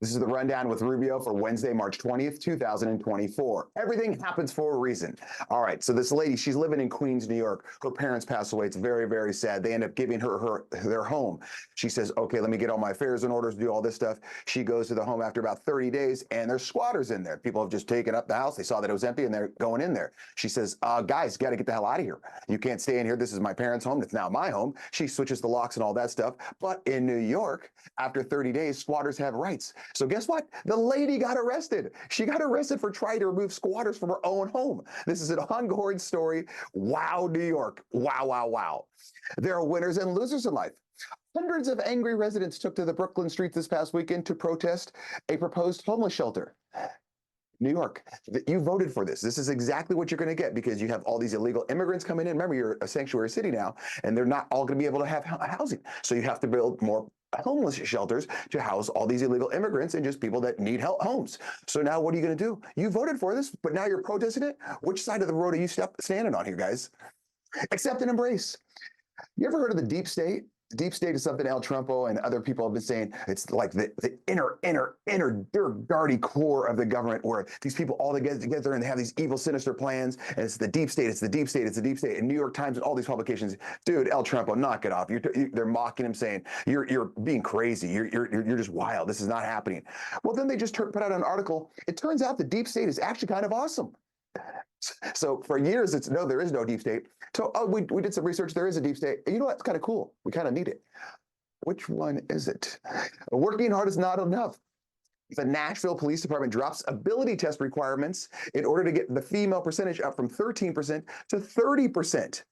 This is the rundown with Rubio for Wednesday, March 20th, 2024. Everything happens for a reason. All right, so this lady, she's living in Queens, New York. Her parents pass away. It's very, very sad. They end up giving her their home. She says, okay, let me get all my affairs in order to do all this stuff. She goes to the home after about 30 days, and there's squatters in there. People have just taken up the house. They saw that it was empty, and they're going in there. She says, guys, got to get the hell out of here. You can't stay in here. This is my parents' home. It's now my home. She switches the locks and all that stuff. But in New York, after 30 days, squatters have rights. So guess what? The lady got arrested. She got arrested for trying to remove squatters from her own home. This is an ongoing story. Wow, New York. Wow, wow, wow. There are winners and losers in life. Hundreds of angry residents took to the Brooklyn streets this past weekend to protest a proposed homeless shelter. New York, you voted for this. This is exactly what you're going to get because you have all these illegal immigrants coming in. Remember, you're a sanctuary city now, and they're not all going to be able to have housing. So you have to build more homeless shelters to house all these illegal immigrants and just people that need homes. So now what are you going to do? You voted for this, but now you're protesting it? Which side of the road are you standing on here, guys? Accept and embrace. You ever heard of the deep state? Deep state is something Trumpo and other people have been saying. It's like the inner dirty core of the government where these people all together and they have these evil, sinister plans. And it's the deep state, it's the deep state, it's the deep state. And New York Times and all these publications, dude, Trumpo, knock it off. They're mocking him, saying you're being crazy. You're just wild. This is not happening. Well, then they just put out an article. It turns out the deep state is actually kind of awesome. So for years, it's no, there is no deep state. So we did some research. There is a deep state. You know what? It's kind of cool. We kind of need it. Which one is it? Working hard is not enough. The Nashville Police Department drops ability test requirements in order to get the female percentage up from 13% to 30%.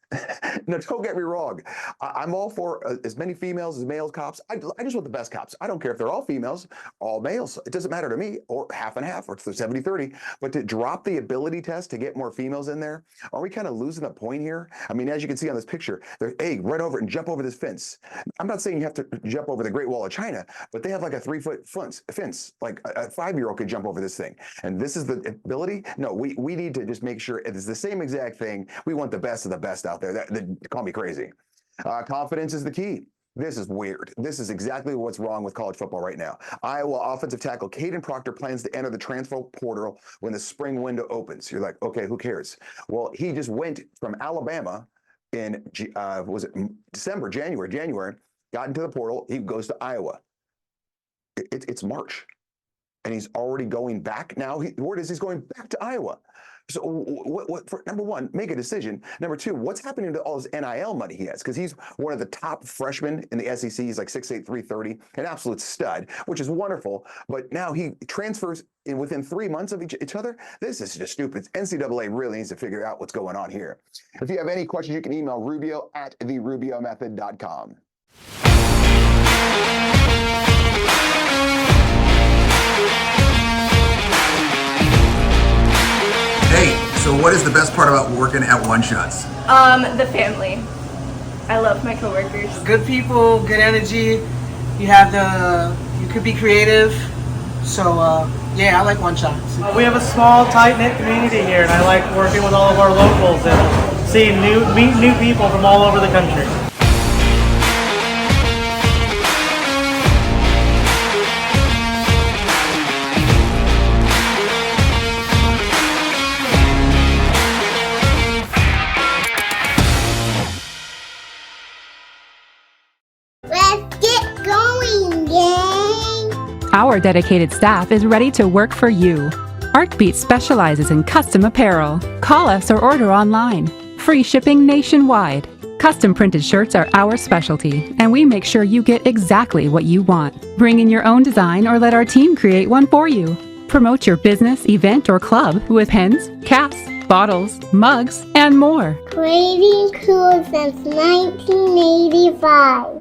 Now, don't get me wrong. I'm all for as many females as male cops. I just want the best cops. I don't care if they're all females, all males. It doesn't matter to me, or half and half, or 70-30. But to drop the ability test to get more females in there, are we kind of losing the point here? I mean, as you can see on this picture, they're, hey, run over it and jump over this fence. I'm not saying you have to jump over the Great Wall of China, but they have like a 3-foot fence. Like a 5-year-old could jump over this thing. And this is the ability? No, we need to just make sure it is the same exact thing. We want the best of the best out there. That call me crazy. Confidence is the key. This is weird. This is exactly what's wrong with college football right now. Iowa offensive tackle Caden Proctor plans to enter the transfer portal when the spring window opens. You're like, okay, who cares? Well, he just went from Alabama in, was it January, got into the portal. He goes to Iowa. It's March. And he's already going back now. Word is he's going back to Iowa. So what for, number one, make a decision. Number two, what's happening to all his NIL money he has? Because he's one of the top freshmen in the SEC. He's like 6'8", 330, an absolute stud, which is wonderful. But now he transfers within 3 months of each other. This is just stupid. NCAA really needs to figure out what's going on here. If you have any questions, you can email rubio@therubiomethod.com. Hey, so what is the best part about working at One Shots? The family. I love my coworkers. Good people, good energy. You could be creative. So yeah, I like One Shots. We have a small, tight-knit community here, and I like working with all of our locals and meet new people from all over the country. Let's get going, gang! Our dedicated staff is ready to work for you. Artbeat specializes in custom apparel. Call us or order online. Free shipping nationwide. Custom printed shirts are our specialty, and we make sure you get exactly what you want. Bring in your own design or let our team create one for you. Promote your business, event, or club with pens, caps, bottles, mugs, and more. Creating cool since 1985.